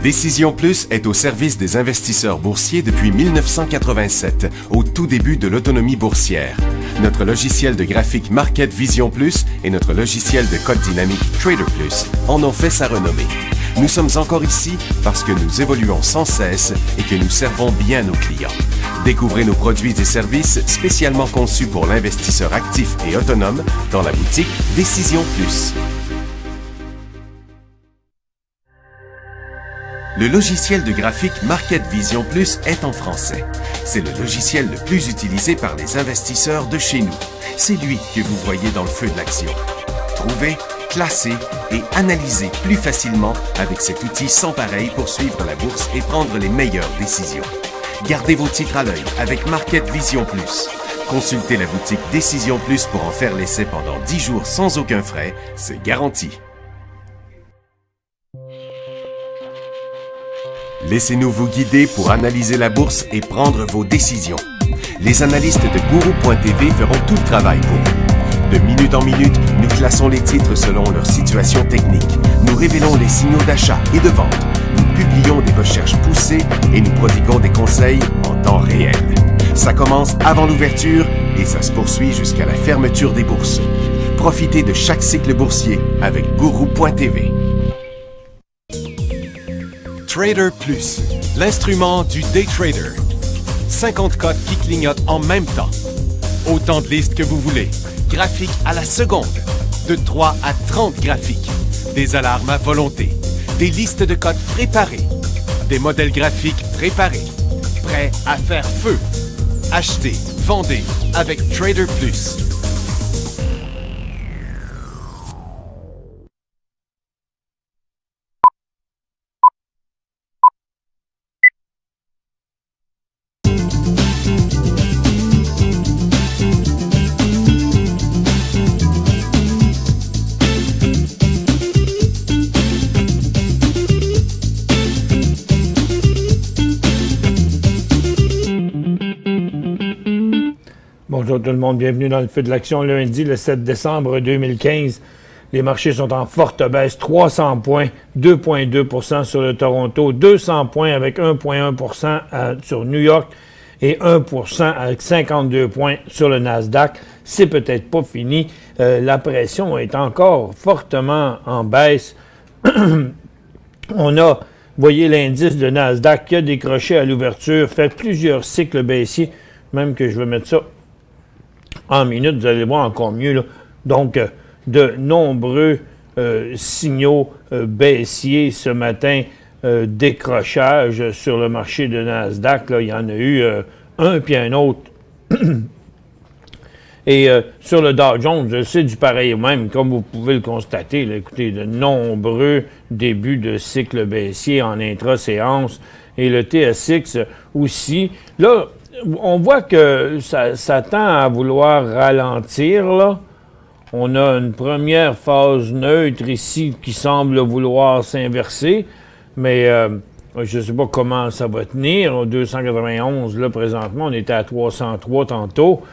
Décision Plus est au service des investisseurs boursiers depuis 1987, au tout début de l'autonomie boursière. Notre logiciel de graphique Market Vision Plus et notre logiciel de code dynamique Trader Plus en ont fait sa renommée. Nous sommes encore ici parce que nous évoluons sans cesse et que nous servons bien nos clients. Découvrez nos produits et services spécialement conçus pour l'investisseur actif et autonome dans la boutique Décision Plus. Le logiciel de graphique Market Vision Plus est en français. C'est le logiciel le plus utilisé par les investisseurs de chez nous. C'est lui que vous voyez dans le feu de l'action. Trouvez, classez et analysez plus facilement avec cet outil sans pareil pour suivre la bourse et prendre les meilleures décisions. Gardez vos titres à l'œil avec Market Vision Plus. Consultez la boutique Décision Plus pour en faire l'essai pendant 10 jours sans aucun frais, c'est garanti. Laissez-nous vous guider pour analyser la bourse et prendre vos décisions. Les analystes de Guru.tv feront tout le travail pour vous. De minute en minute, nous classons les titres selon leur situation technique. Nous révélons les signaux d'achat et de vente. Nous publions des recherches poussées et nous prodiguons des conseils en temps réel. Ça commence avant l'ouverture et ça se poursuit jusqu'à la fermeture des bourses. Profitez de chaque cycle boursier avec Guru.tv. Trader Plus, l'instrument du day trader. 50 codes qui clignotent en même temps. Autant de listes que vous voulez. Graphiques à la seconde. De 3 à 30 graphiques. Des alarmes à volonté. Des listes de codes préparées. Des modèles graphiques préparés. Prêts à faire feu. Achetez, vendez avec Trader Plus. Bonjour tout le monde, bienvenue dans le feu de l'action lundi, le 7 décembre 2015. Les marchés sont en forte baisse, 300 points, 2,2% sur le Toronto, 200 points avec 1,1% sur New York et 1% avec 52 points sur le Nasdaq. C'est peut-être pas fini, la pression est encore fortement en baisse. On a, voyez l'indice de Nasdaq qui a décroché à l'ouverture, fait plusieurs cycles baissiers, même que je vais mettre ça en minutes, vous allez voir encore mieux, là. Donc, de nombreux signaux baissiers ce matin, décrochage sur le marché de Nasdaq. Là, il y en a eu un puis un autre. Et sur le Dow Jones, c'est du pareil au même, comme vous pouvez le constater. Là, écoutez, de nombreux débuts de cycle baissier en intra-séance. Et le TSX aussi. Là, on voit que ça tend à vouloir ralentir, là. On a une première phase neutre ici qui semble vouloir s'inverser, mais je ne sais pas comment ça va tenir. 291, là, présentement, on était à 303 tantôt.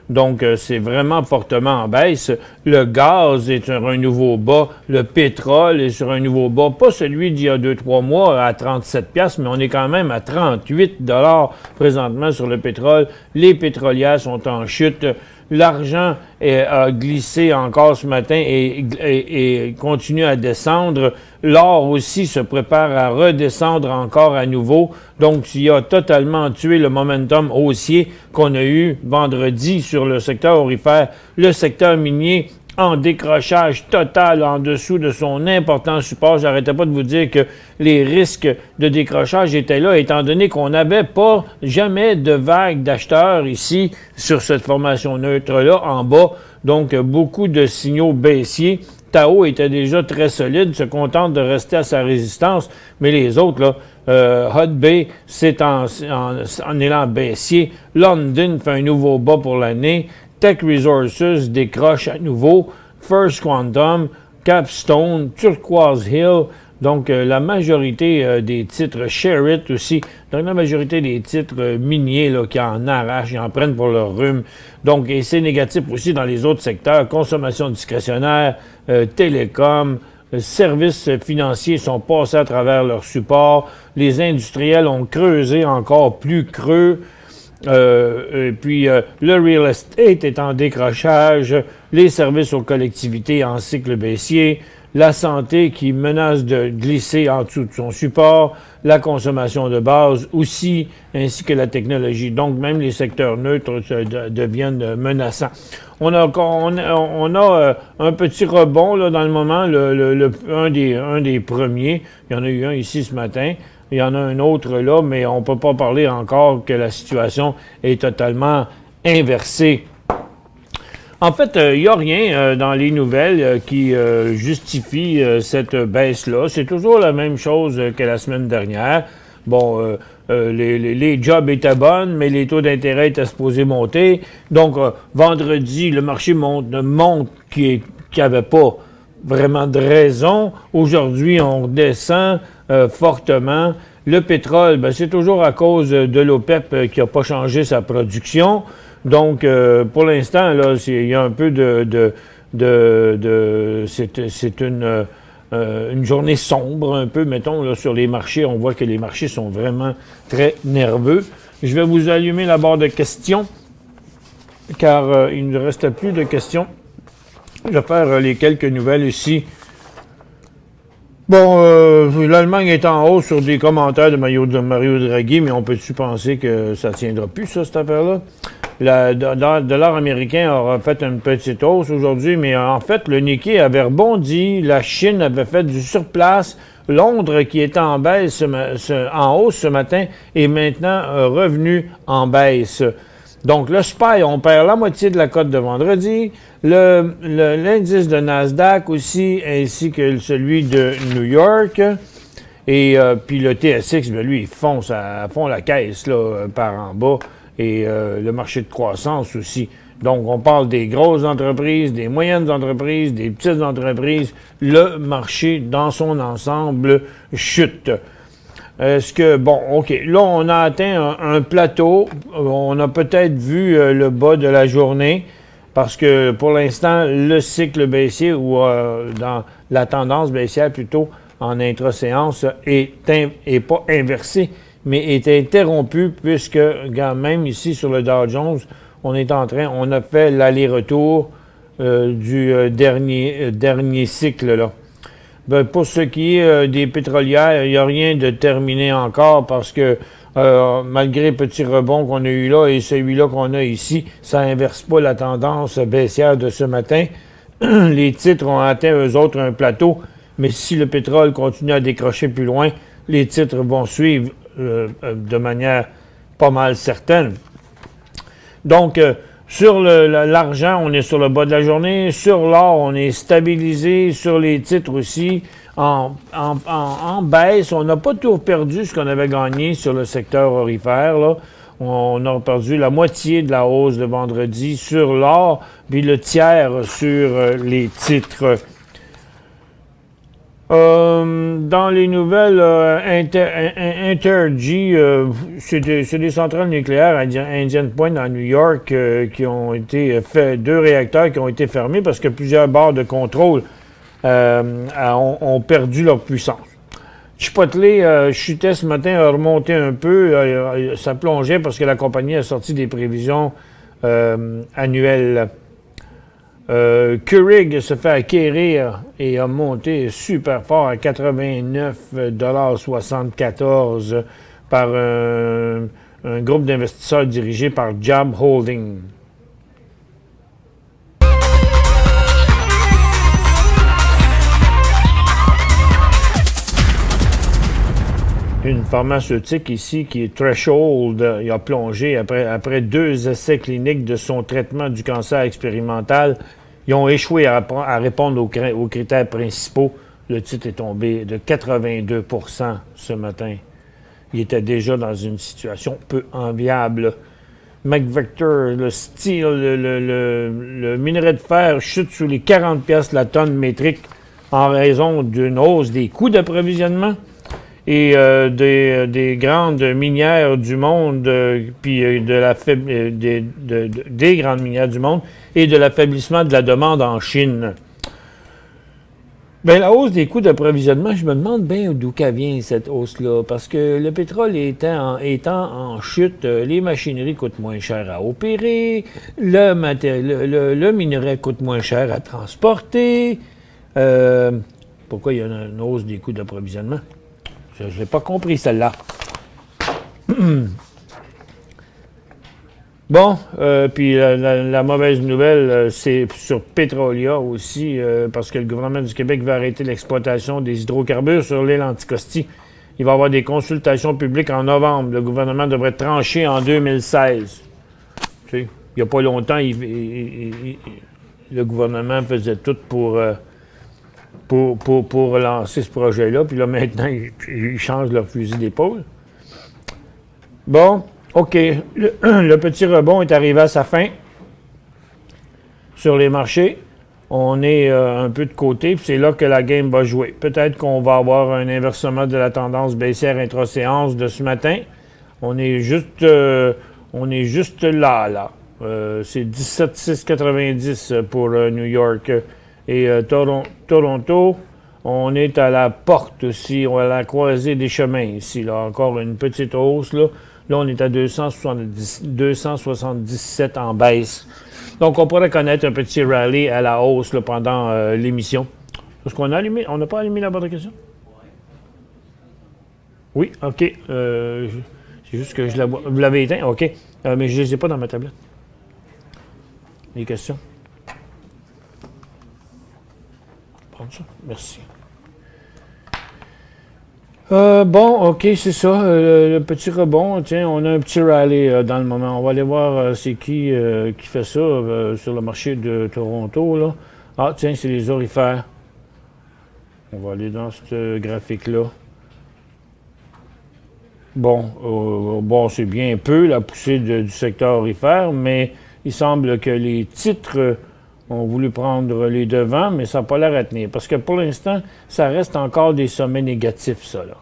Donc, c'est vraiment fortement en baisse. Le gaz est sur un nouveau bas. Le pétrole est sur un nouveau bas. Pas celui d'il y a 2-3 mois à 37$, mais on est quand même à 38$ présentement sur le pétrole. Les pétrolières sont en chute. L'argent a glissé encore ce matin et continue à descendre. L'or aussi se prépare à redescendre encore à nouveau. Donc, il a totalement tué le momentum haussier qu'on a eu vendredi sur le secteur aurifère. Le secteur minier en décrochage total en dessous de son important support. J'arrêtais pas de vous dire que les risques de décrochage étaient là, étant donné qu'on n'avait pas jamais de vague d'acheteurs ici sur cette formation neutre-là en bas. Donc, beaucoup de signaux baissiers. Tao était déjà très solide, se contente de rester à sa résistance, mais les autres, là, Hut Bay, c'est en élan baissier. London fait un nouveau bas pour l'année. Tech Resources décroche à nouveau. First Quantum, Capstone, Turquoise Hill. Donc, la majorité des titres, Sherritt aussi, donc la majorité des titres miniers là, qui en arrachent, ils en prennent pour leur rhume. Donc, et c'est négatif aussi dans les autres secteurs, consommation discrétionnaire, télécom, services financiers sont passés à travers leur support. Les industriels ont creusé encore plus creux. Et puis, le real estate est en décrochage, les services aux collectivités en cycle baissier, la santé qui menace de glisser en dessous de son support, la consommation de base aussi, ainsi que la technologie. Donc, même les secteurs neutres deviennent menaçants. On a un petit rebond là, dans le moment, un des premiers. Il y en a eu un ici ce matin. Il y en a un autre là, mais on ne peut pas parler encore que la situation est totalement inversée. En fait, il n'y a rien dans les nouvelles qui justifie cette baisse-là. C'est toujours la même chose que la semaine dernière. Bon, les jobs étaient bonnes, mais les taux d'intérêt étaient supposés monter. Donc, vendredi, le marché monte qui n'avait pas vraiment de raison. Aujourd'hui, on redescend fortement. Le pétrole, ben, c'est toujours à cause de l'OPEP qui n'a pas changé sa production. Donc, pour l'instant, là, il y a un peu c'est une journée sombre, un peu, mettons, là, sur les marchés. On voit que les marchés sont vraiment très nerveux. Je vais vous allumer la barre de questions, car il ne reste plus de questions. Je vais faire les quelques nouvelles ici. Bon, l'Allemagne est en hausse sur des commentaires de Mario Draghi, mais on peut-tu penser que ça ne tiendra plus, ça, cette affaire-là? Le dollar américain aura fait une petite hausse aujourd'hui, mais en fait, le Nikkei avait rebondi, la Chine avait fait du surplace, Londres, qui était en baisse, en hausse ce matin, est maintenant revenu en baisse. Donc, le SPY, on perd la moitié de la cote de vendredi. L'indice de Nasdaq aussi, ainsi que celui de New York. Et puis le TSX, bien, lui, il fonce à fond la caisse là, par en bas. Et le marché de croissance aussi. Donc, on parle des grosses entreprises, des moyennes entreprises, des petites entreprises. Le marché, dans son ensemble, chute. Est-ce que, bon, OK, là, on a atteint un plateau. On a peut-être vu le bas de la journée parce que, pour l'instant, le cycle baissier ou dans la tendance baissière plutôt en intra-séance est pas inversé, mais est interrompu puisque, même ici sur le Dow Jones, on a fait l'aller-retour du dernier cycle, là. Ben, pour ce qui est des pétrolières, il n'y a rien de terminé encore parce que malgré le petit rebond qu'on a eu là et celui-là qu'on a ici, ça n'inverse pas la tendance baissière de ce matin. Les titres ont atteint eux autres un plateau, mais si le pétrole continue à décrocher plus loin, les titres vont suivre de manière pas mal certaine. Donc, sur l'argent, on est sur le bas de la journée. Sur l'or, on est stabilisé. Sur les titres aussi, en baisse. On n'a pas tout perdu ce qu'on avait gagné sur le secteur aurifère, là. On a perdu la moitié de la hausse de vendredi sur l'or, puis le tiers sur les titres. Dans les nouvelles, Entergy, c'est des centrales nucléaires Indian Point dans New York qui ont été faits, 2 réacteurs qui ont été fermés parce que plusieurs barres de contrôle ont perdu leur puissance. Chipotle chutait ce matin, a remonté un peu, ça plongeait parce que la compagnie a sorti des prévisions annuelles. Keurig se fait acquérir et a monté super fort à 89,74 $ par un groupe d'investisseurs dirigé par Job Holding. Une pharmaceutique ici qui est Threshold, il a plongé après 2 essais cliniques de son traitement du cancer expérimental. Ils ont échoué à répondre aux critères principaux. Le titre est tombé de 82 % ce matin. Il était déjà dans une situation peu enviable. McVector, le steel, le minerai de fer chute sous les 40 piastres la tonne métrique en raison d'une hausse des coûts d'approvisionnement et des grandes minières du monde, puis des grandes minières du monde et de l'affaiblissement de la demande en Chine. Bien, la hausse des coûts d'approvisionnement, je me demande bien d'où qu'elle vient cette hausse-là. Parce que le pétrole étant en chute, les machineries coûtent moins cher à opérer, le minerai coûte moins cher à transporter. Pourquoi il y a une hausse des coûts d'approvisionnement? Je n'ai pas compris celle-là. Bon, puis la mauvaise nouvelle, c'est sur Petrolia aussi, parce que le gouvernement du Québec va arrêter l'exploitation des hydrocarbures sur l'île Anticosti. Il va y avoir des consultations publiques en novembre. Le gouvernement devrait trancher en 2016. Tu sais, il n'y a pas longtemps, le gouvernement faisait tout pour lancer ce projet-là, puis là, maintenant, ils changent leur fusil d'épaule. Bon. OK. Le petit rebond est arrivé à sa fin sur les marchés. On est un peu de côté, puis c'est là que la game va jouer. Peut-être qu'on va avoir un inversement de la tendance baissière intra-séance de ce matin. On est juste là. C'est 17,690 pour New York. Et Toronto, on est à la porte aussi, on est à la croisée des chemins ici. Là. Encore une petite hausse, là. Là, on est à 277 en baisse. Donc, on pourrait connaître un petit rallye à la hausse là, pendant l'émission. Est-ce qu'on a allumé? On n'a pas allumé la bonne question? Oui, OK. C'est juste que vous l'avez éteint? OK. Mais je ne les ai pas dans ma tablette. Les questions? Prends ça. Merci. Bon, OK, c'est ça. Le petit rebond, tiens, on a un petit rallye dans le moment. On va aller voir c'est qui fait ça sur le marché de Toronto, là. Ah, tiens, c'est les orifères. On va aller dans ce graphique-là. Bon, c'est bien peu la poussée du secteur orifère, mais il semble que les titres ont voulu prendre les devants, mais ça n'a pas l'air à tenir. Parce que pour l'instant, ça reste encore des sommets négatifs, ça, là.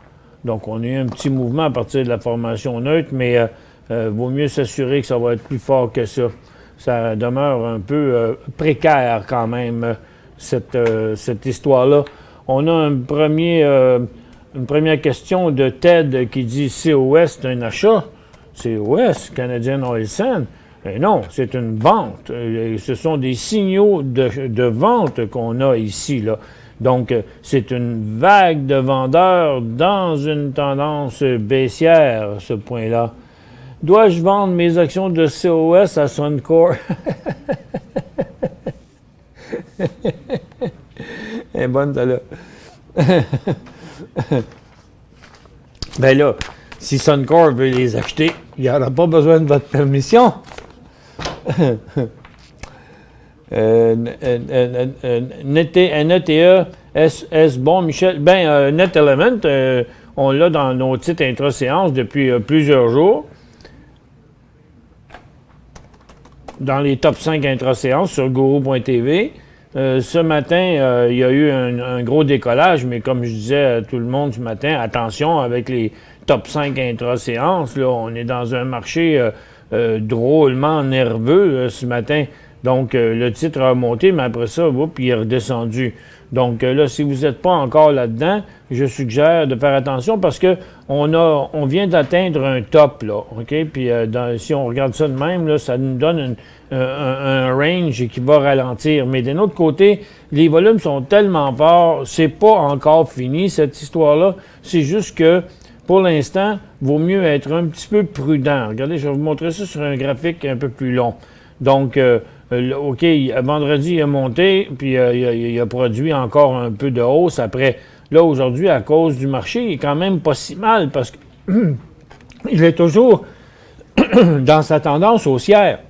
Donc, on a eu un petit mouvement à partir de la formation neutre, mais vaut mieux s'assurer que ça va être plus fort que ça. Ça demeure un peu précaire quand même, cette histoire-là. On a une première question de Ted qui dit « COS, c'est un achat? » COS, Canadian Oil Sands. Non, c'est une vente. Ce sont des signaux de vente qu'on a ici, là. Donc, c'est une vague de vendeurs dans une tendance baissière, ce point-là. Dois-je vendre mes actions de COS à Suncor? Elle est bonne, celle-là. Ben là, si Suncor veut les acheter, il n'y aura pas besoin de votre permission. NETE, est-ce bon, Michel? Ben, Net Element, on l'a dans nos titres intra-séances depuis plusieurs jours. Dans les top 5 intra-séances sur Guru.tv. Ce matin, il y a eu un gros décollage, mais comme je disais à tout le monde ce matin, attention avec les top 5 intra-séances. Là, on est dans un marché drôlement nerveux ce matin. Donc, le titre a monté, mais après ça, il est redescendu. Donc, là, si vous n'êtes pas encore là-dedans, je suggère de faire attention parce que on vient d'atteindre un top, là, OK? Puis, si on regarde ça de même, là, ça nous donne un range qui va ralentir. Mais d'un autre côté, les volumes sont tellement forts, c'est pas encore fini, cette histoire-là. C'est juste que, pour l'instant, il vaut mieux être un petit peu prudent. Regardez, je vais vous montrer ça sur un graphique un peu plus long. Donc, OK, vendredi, il a monté, puis il a produit encore un peu de hausse après. Là, aujourd'hui, à cause du marché, il est quand même pas si mal parce qu'il est toujours dans sa tendance haussière.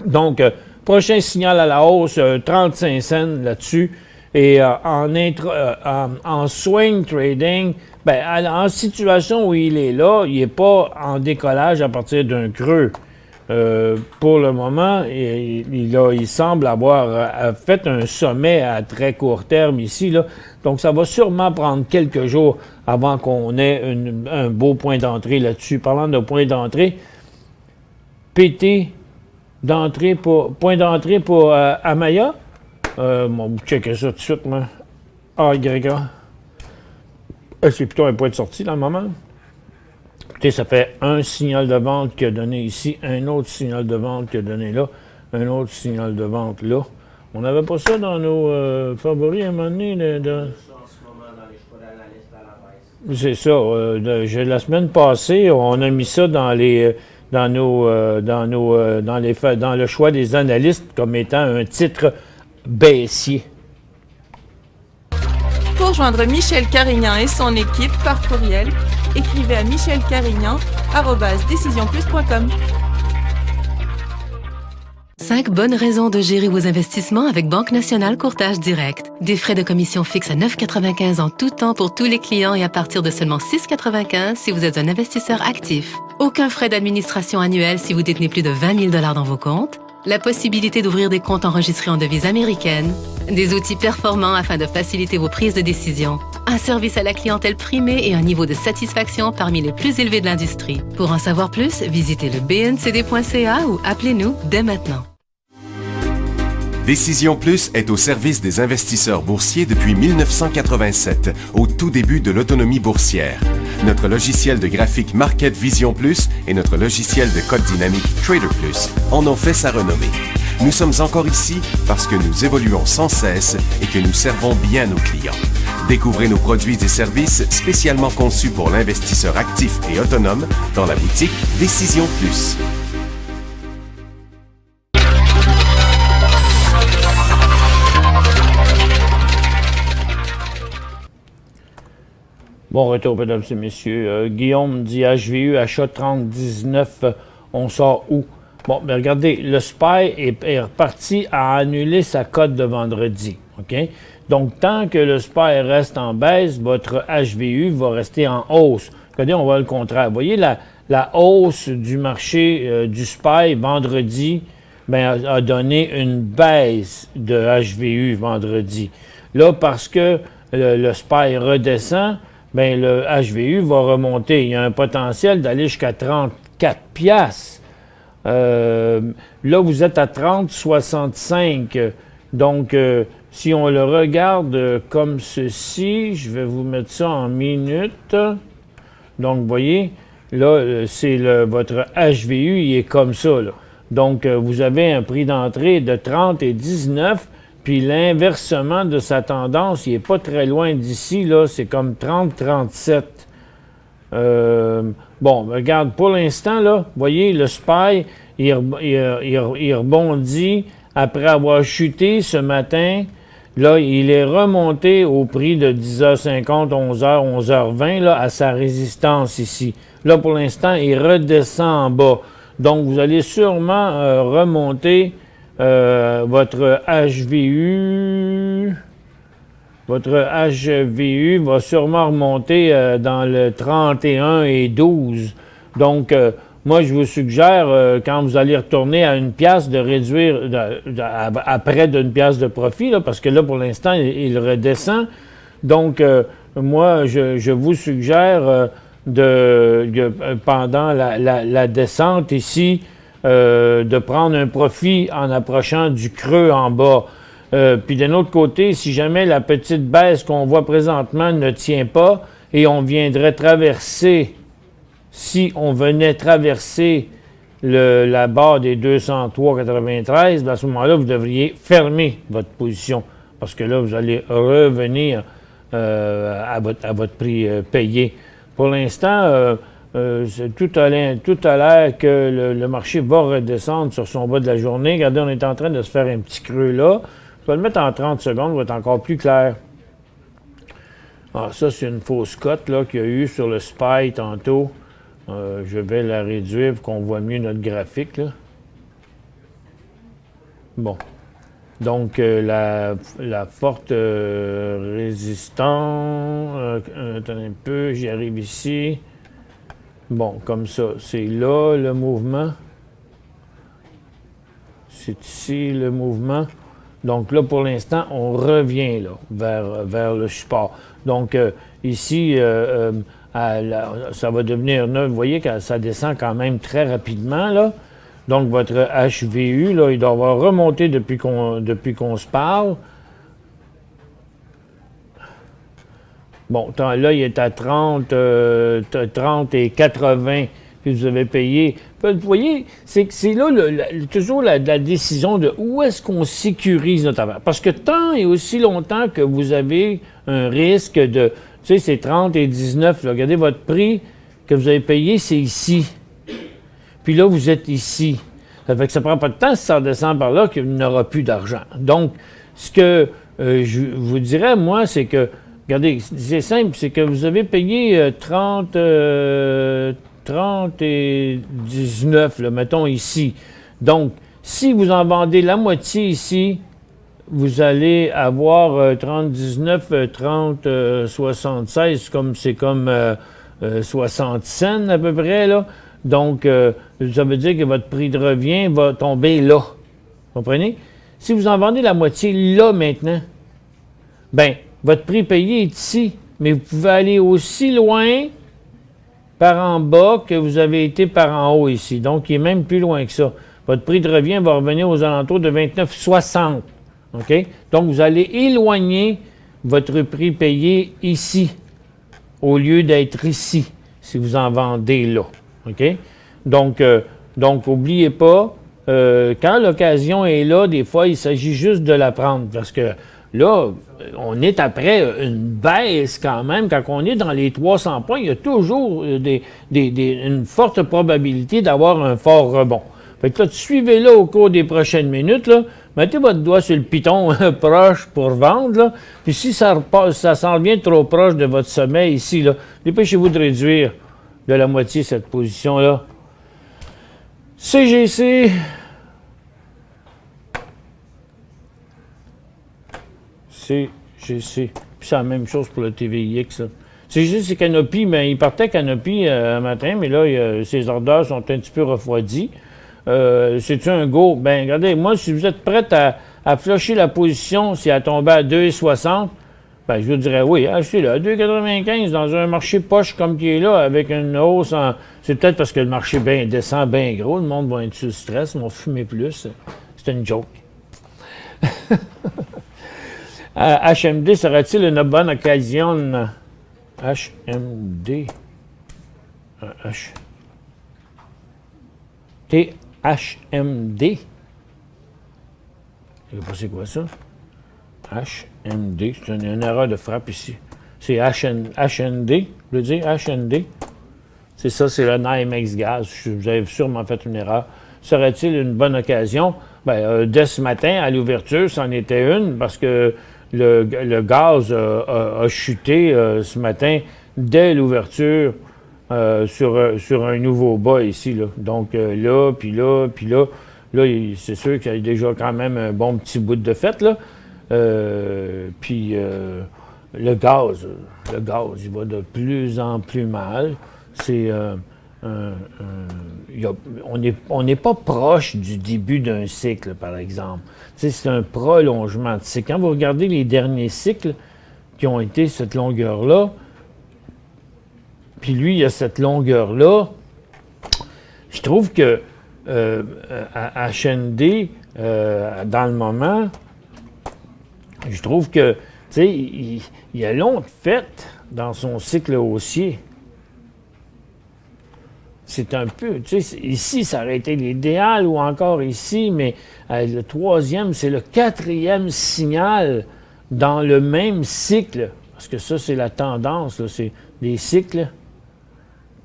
Donc, prochain signal à la hausse, 35 cents là-dessus. Et en swing trading, ben, en situation où il est là, il n'est pas en décollage à partir d'un creux. Pour le moment, il semble avoir fait un sommet à très court terme ici, là. Donc, ça va sûrement prendre quelques jours avant qu'on ait un beau point d'entrée là-dessus. Parlant de point d'entrée, PT point d'entrée pour Amaya. Vous checkez ça tout de suite, moi. AYA. C'est plutôt un point de sortie dans le moment. Écoutez, ça fait un signal de vente qui a donné ici, un autre signal de vente qui a donné là, un autre signal de vente là. On n'avait pas ça dans nos favoris à un moment donné. C'est ça. La semaine passée, on a mis ça dans le choix des analystes comme étant un titre baissier. Pour joindre Michel Carignan et son équipe par courriel, écrivez à michelcarignan@decisionplus.com. 5 bonnes raisons de gérer vos investissements avec Banque Nationale Courtage Direct. Des frais de commission fixes à 9,95 en tout temps pour tous les clients et à partir de seulement 6,95 si vous êtes un investisseur actif. Aucun frais d'administration annuel si vous détenez plus de 20 000 $ dans vos comptes. La possibilité d'ouvrir des comptes enregistrés en devise américaine. Des outils performants afin de faciliter vos prises de décision. Un service à la clientèle primé et un niveau de satisfaction parmi les plus élevés de l'industrie. Pour en savoir plus, visitez le bncd.ca ou appelez-nous dès maintenant. Décision Plus est au service des investisseurs boursiers depuis 1987, au tout début de l'autonomie boursière. Notre logiciel de graphique Market Vision Plus et notre logiciel de code dynamique Trader Plus en ont fait sa renommée. Nous sommes encore ici parce que nous évoluons sans cesse et que nous servons bien nos clients. Découvrez nos produits et services spécialement conçus pour l'investisseur actif et autonome dans la boutique Décision Plus. Bon retour, mesdames et messieurs. Guillaume dit HVU, achat 30,19, on sort où? Bon, bien regardez, le SPY est reparti à annuler sa cote de vendredi. OK? Donc, tant que le SPY reste en baisse, votre HVU va rester en hausse. Regardez, on voit le contraire. Vous voyez la hausse du marché du SPY vendredi a donné une baisse de HVU vendredi. Là, parce que le SPY redescend, le HVU va remonter. Il y a un potentiel d'aller jusqu'à 34 piastres. Là, vous êtes à 30,65. Donc, si on le regarde comme ceci, je vais vous mettre ça en minutes. Donc, vous voyez, là, c'est votre HVU, il est comme ça, là. Donc, vous avez un prix d'entrée de 30,19. Puis l'inversement de sa tendance, il n'est pas très loin d'ici, là, c'est comme 30,37. Bon, regarde, pour l'instant, là, vous voyez, le SPY, il rebondit après avoir chuté ce matin. Là, il est remonté au prix de 10h50, 11h, 11h20, là, à sa résistance ici. Là, pour l'instant, il redescend en bas. Donc, vous allez sûrement remonter votre HVU. Votre HVU va sûrement remonter dans le 31,12. Donc, moi, je vous suggère, quand vous allez retourner à une pièce, de réduire à près d'une pièce de profit, là, parce que là, pour l'instant, il redescend. Donc, moi, je vous suggère pendant la descente ici, de prendre un profit en approchant du creux en bas. Puis d'un autre côté, si jamais la petite baisse qu'on voit présentement ne tient pas et on viendrait traverser, si on venait traverser la barre des 203,93, à ce moment-là, vous devriez fermer votre position parce que là, vous allez revenir à votre prix payé. Pour l'instant, tout a l'air que le marché va redescendre sur son bas de la journée. Regardez, on est en train de se faire un petit creux là. Je vais le mettre en 30 secondes, va être encore plus clair. Alors ça, c'est une fausse cote là, qu'il y a eu sur le SPY tantôt. Je vais la réduire pour qu'on voit mieux notre graphique, là. Bon. Donc, la forte résistance... attendez un peu, j'y arrive ici. Bon, comme ça, c'est là le mouvement. C'est ici le mouvement. Donc là, pour l'instant, on revient là, vers le support. Donc ici, ça va devenir neuf. Vous voyez que ça descend quand même très rapidement, là. Donc votre HVU, là, il doit avoir remonté depuis qu'on se parle. Bon, là, il est à 30 et 80 que vous avez payé. Vous voyez, c'est là toujours la décision de où est-ce qu'on sécurise notre affaire. Parce que tant et aussi longtemps que vous avez un risque de, tu sais, c'est 30 et 19, là, regardez votre prix que vous avez payé, c'est ici. Puis là, vous êtes ici. Ça fait que ça prend pas de temps si ça redescend par là qu'il n'y aura plus d'argent. Donc, ce que je vous dirais, moi, c'est que regardez, c'est simple, c'est que vous avez payé 30 et 19, là, mettons ici. Donc, si vous en vendez la moitié ici, vous allez avoir 30, 19, 30, 76, c'est comme 60 cents à peu près, là. Donc, ça veut dire que votre prix de revient va tomber là. Vous comprenez? Si vous en vendez la moitié là maintenant, bien, votre prix payé est ici, mais vous pouvez aller aussi loin par en bas que vous avez été par en haut ici. Donc, il est même plus loin que ça. Votre prix de revient va revenir aux alentours de 29,60. OK? Donc, vous allez éloigner votre prix payé ici au lieu d'être ici, si vous en vendez là. OK? Donc, n'oubliez pas, quand l'occasion est là, des fois, il s'agit juste de la prendre parce que là, on est après une baisse quand même. Quand on est dans les 300 points, il y a toujours une forte probabilité d'avoir un fort rebond. Fait que là, suivez-le au cours des prochaines minutes. Là, mettez votre doigt sur le piton proche pour vendre. Là, puis si ça s'en vient trop proche de votre sommet ici, là, dépêchez-vous de réduire de la moitié cette position-là. CGC... CGC. Puis c'est la même chose pour le TVIX. Là. CGC, c'est Canopy, mais il partait Canopy un matin, mais là, ses ordres sont un petit peu refroidis. C'est-tu un go? Bien, regardez, moi, si vous êtes prête à flusher la position, si elle tombait à 2,60, ben, je vous dirais oui, achetez-le à 2,95 dans un marché poche comme qui est là, avec une hausse en... C'est peut-être parce que le marché descend bien gros, le monde va être sous stress, ils vont fumer plus. C'est une joke. HMD sera-t-il une bonne occasion? HMD. THMD. Je ne sais pas c'est quoi ça. HMD. C'est une erreur de frappe ici. C'est HND. Je veux dire HND. C'est ça, c'est le NYMEX Gaz. Vous avez sûrement fait une erreur. Serait-il une bonne occasion? Bien, dès ce matin, à l'ouverture, c'en était une parce que le gaz a chuté ce matin dès l'ouverture sur un nouveau bas ici. Là. Donc là, puis là, puis là, c'est sûr qu'il y a déjà quand même un bon petit bout de fête. Là. Puis le gaz, il va de plus en plus mal. C'est... on n'est pas proche du début d'un cycle, par exemple. C'est un prolongement de cycle. Quand vous regardez les derniers cycles qui ont été cette longueur-là, puis lui, il y a cette longueur-là, je trouve que à HND, dans le moment, je trouve que, tu sais, il a long fait dans son cycle haussier. C'est un peu, tu sais, ici, ça aurait été l'idéal ou encore ici, mais le troisième, c'est le quatrième signal dans le même cycle. Parce que ça, c'est la tendance, là, c'est les cycles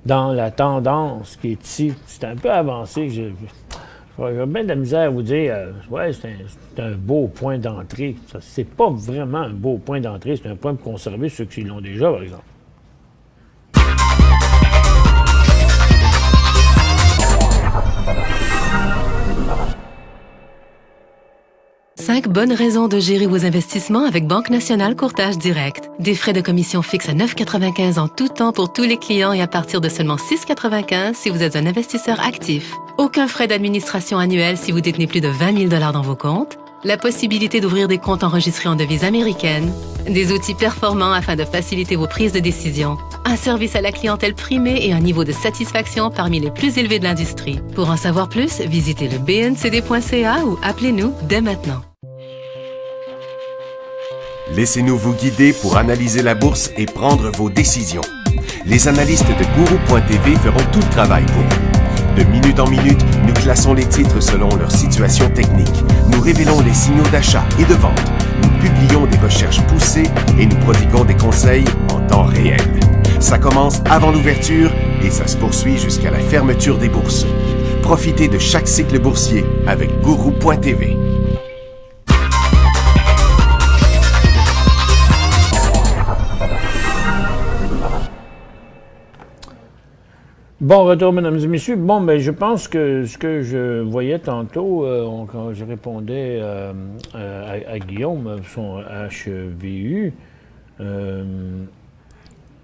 dans la tendance qui est ici. C'est un peu avancé. J'ai bien de la misère à vous dire, ouais, c'est un beau point d'entrée. C'est pas vraiment un beau point d'entrée, c'est un point pour conserver ceux qui l'ont déjà, par exemple. 5 bonnes raisons de gérer vos investissements avec Banque Nationale Courtage Direct. Des frais de commission fixes à 9,95 en tout temps pour tous les clients et à partir de seulement 6,95 si vous êtes un investisseur actif. Aucun frais d'administration annuel si vous détenez plus de 20 000 $ dans vos comptes. La possibilité d'ouvrir des comptes enregistrés en devise américaine. Des outils performants afin de faciliter vos prises de décision. Un service à la clientèle primé et un niveau de satisfaction parmi les plus élevés de l'industrie. Pour en savoir plus, visitez le bncd.ca ou appelez-nous dès maintenant. Laissez-nous vous guider pour analyser la bourse et prendre vos décisions. Les analystes de Guru.tv feront tout le travail pour vous. De minute en minute, nous classons les titres selon leur situation technique. Nous révélons les signaux d'achat et de vente. Nous publions des recherches poussées et nous prodiguons des conseils en temps réel. Ça commence avant l'ouverture et ça se poursuit jusqu'à la fermeture des bourses. Profitez de chaque cycle boursier avec Guru.tv. Bon retour, mesdames et messieurs. Bon, ben, je pense que ce que je voyais tantôt, quand je répondais à Guillaume, son HVU, ben,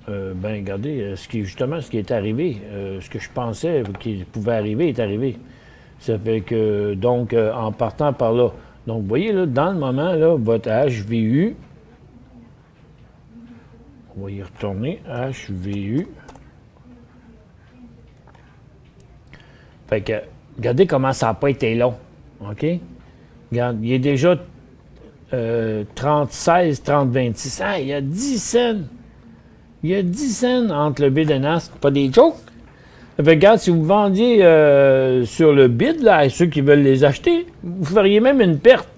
regardez, ce qui est arrivé, ce que je pensais qu'il pouvait arriver est arrivé. Ça fait que, donc, en partant par là, donc, vous voyez, là, dans le moment, là, votre HVU, on va y retourner, HVU. Fait que, regardez comment ça n'a pas été long, OK? Regarde, il est déjà 30-16, 30-26. Ah, il y a 10 cents. Il y a 10 cents entre le bid et NASDAQ. Pas des jokes. Fait que, regarde, si vous vendiez sur le bid, là, à ceux qui veulent les acheter, vous feriez même une perte.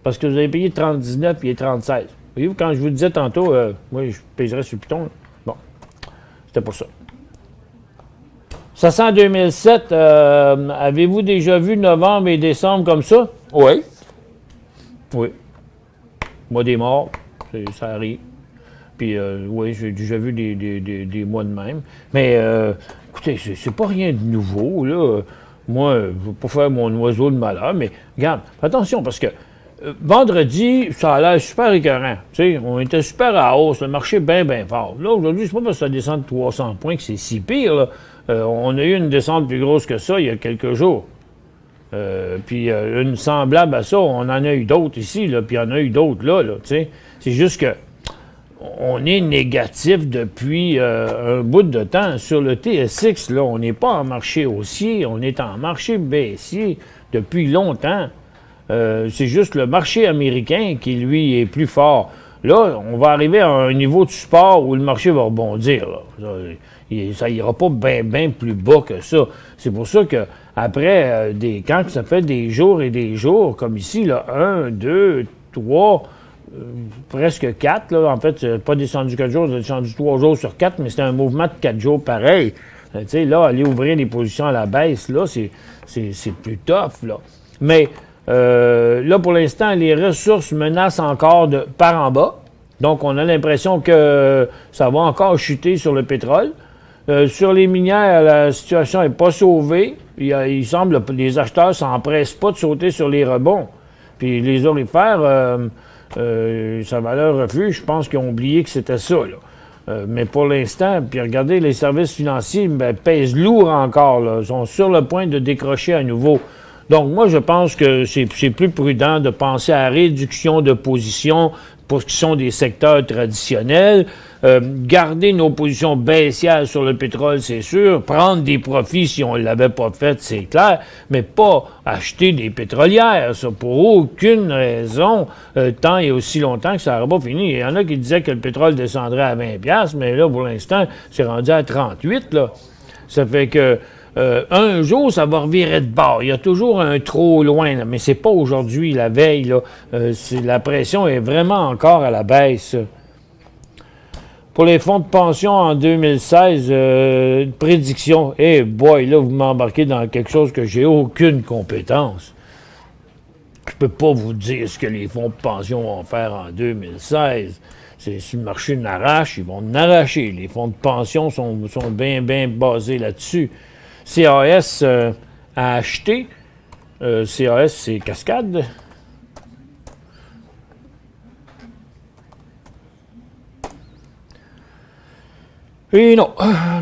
Parce que vous avez payé 39 et 36. Voyez-vous, quand je vous disais tantôt, moi, je pèserais sur le piton. Là. Bon, c'était pour ça. Ça sent 2007. Avez-vous déjà vu novembre et décembre comme ça? Oui. Oui. Mois des morts, ça arrive. Puis, oui, j'ai déjà vu des mois de même. Mais, écoutez, c'est pas rien de nouveau, là. Moi, je ne veux pas faire mon oiseau de malheur, mais regarde, attention, parce que vendredi, ça a l'air super écœurant. Tu sais, on était super à hausse, le marché bien fort. Là, aujourd'hui, c'est pas parce que ça descend de 300 points que c'est si pire, là. On a eu une descente plus grosse que ça il y a quelques jours. Puis une semblable à ça, on en a eu d'autres ici, là, puis il y en a eu d'autres là, tu sais. C'est juste que on est négatif depuis un bout de temps. Sur le TSX, là, on n'est pas en marché haussier, on est en marché baissier depuis longtemps. C'est juste le marché américain qui, lui, est plus fort. Là, on va arriver à un niveau de support où le marché va rebondir, là. Ça ira pas bien plus bas que ça. C'est pour ça que après quand ça fait des jours et des jours, comme ici, là, 1, 2, 3, presque 4, là, en fait, c'est pas descendu 4 jours, c'est descendu 3 jours sur 4, mais c'est un mouvement de 4 jours pareil. Tu sais, là, aller ouvrir des positions à la baisse, là, c'est plus tough, là. Mais là, pour l'instant, les ressources menacent encore par en bas. Donc, on a l'impression que ça va encore chuter sur le pétrole. Sur les minières, la situation n'est pas sauvée. Il semble que les acheteurs ne s'empressent pas de sauter sur les rebonds. Puis les orifères, sa valeur refuge, je pense qu'ils ont oublié que c'était ça, là. Mais pour l'instant, puis regardez, les services financiers pèsent lourd encore, là. Ils sont sur le point de décrocher à nouveau. Donc, moi, je pense que c'est plus prudent de penser à la réduction de position pour ce qui sont des secteurs traditionnels. Garder nos positions baissières sur le pétrole, c'est sûr. Prendre des profits si on ne l'avait pas fait, c'est clair. Mais pas acheter des pétrolières, ça, pour aucune raison, tant et aussi longtemps que ça n'aura pas fini. Il y en a qui disaient que le pétrole descendrait à 20$, mais là, pour l'instant, c'est rendu à 38$, là. Ça fait que un jour, ça va revirer de bord. Il y a toujours un trop loin, là, mais c'est pas aujourd'hui, la veille. Là, la pression est vraiment encore à la baisse. Pour les fonds de pension en 2016, prédiction. Eh boy, là, vous m'embarquez dans quelque chose que j'ai aucune compétence. Je peux pas vous dire ce que les fonds de pension vont faire en 2016. Si le marché n'arrache, ils vont n'arracher. Les fonds de pension sont bien basés là-dessus. CAS à acheter. CAS, c'est Cascade. Et non,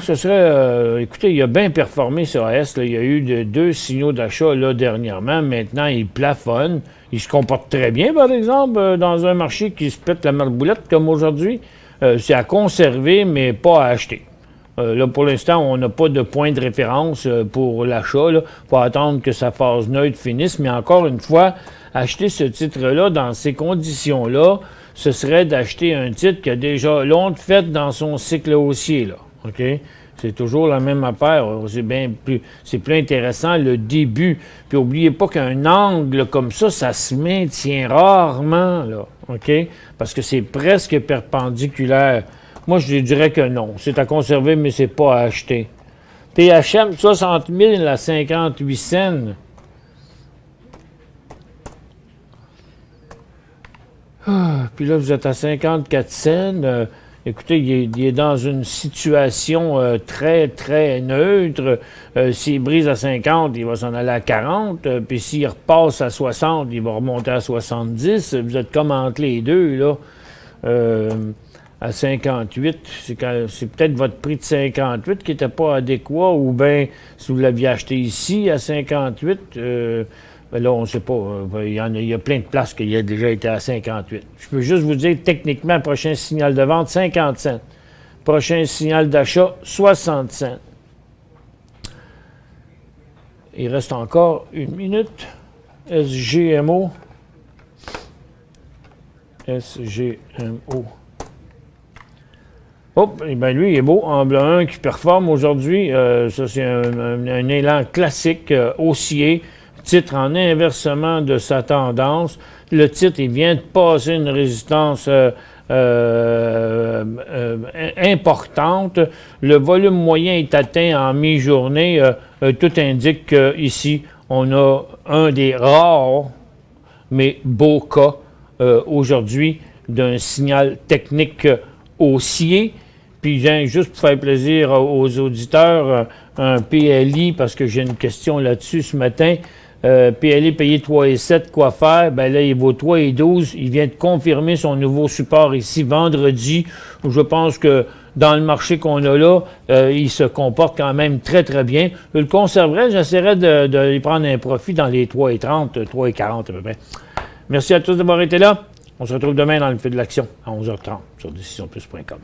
ce serait... écoutez, il a bien performé CAS. Là. Il y a eu deux signaux d'achat là, dernièrement. Maintenant, il plafonne. Il se comporte très bien, par exemple, dans un marché qui se pète la marboulette comme aujourd'hui. C'est à conserver, mais pas à acheter. Là, pour l'instant, on n'a pas de point de référence pour l'achat. Il faut attendre que sa phase neutre finisse. Mais encore une fois, acheter ce titre-là dans ces conditions-là, ce serait d'acheter un titre qui a déjà longtemps fait dans son cycle haussier, là. OK? C'est toujours la même affaire. C'est plus intéressant le début. Puis n'oubliez pas qu'un angle comme ça se maintient rarement, là. OK? Parce que c'est presque perpendiculaire. Moi, je dirais que non. C'est à conserver, mais c'est pas à acheter. THM, 60 000 à 58 cents. Puis là, vous êtes à 54 cents. Écoutez, il est dans une situation très, très neutre. S'il brise à 50, il va s'en aller à 40. Puis s'il repasse à 60, il va remonter à 70. Vous êtes comme entre les deux, là. À 58, c'est peut-être votre prix de 58 qui n'était pas adéquat, ou bien si vous l'aviez acheté ici à 58, ben là, on ne sait pas. Il y a plein de places qui a déjà été à 58. Je peux juste vous dire, techniquement, prochain signal de vente, 50 cents. Prochain signal d'achat, 60 cents. Il reste encore une minute. SGMO. SGMO. Oh, eh bien lui, il est beau. En bleu 1 qui performe aujourd'hui. Ça, c'est un élan classique, haussier. Titre en inversement de sa tendance. Le titre, il vient de passer une résistance importante. Le volume moyen est atteint en mi-journée. Tout indique qu'ici, on a un des rares, mais beaux cas aujourd'hui d'un signal technique haussier. Puis, juste pour faire plaisir aux auditeurs, un PLI, parce que j'ai une question là-dessus ce matin. PLI payé 3,7, quoi faire? Ben là, il vaut 3,12. Il vient de confirmer son nouveau support ici vendredi. Je pense que dans le marché qu'on a là, il se comporte quand même très, très bien. Je le conserverais, j'essaierais de lui prendre un profit dans les 3,30, 3,40 à peu près. Merci à tous d'avoir été là. On se retrouve demain dans le feu de l'action à 11h30 sur decisionplus.com.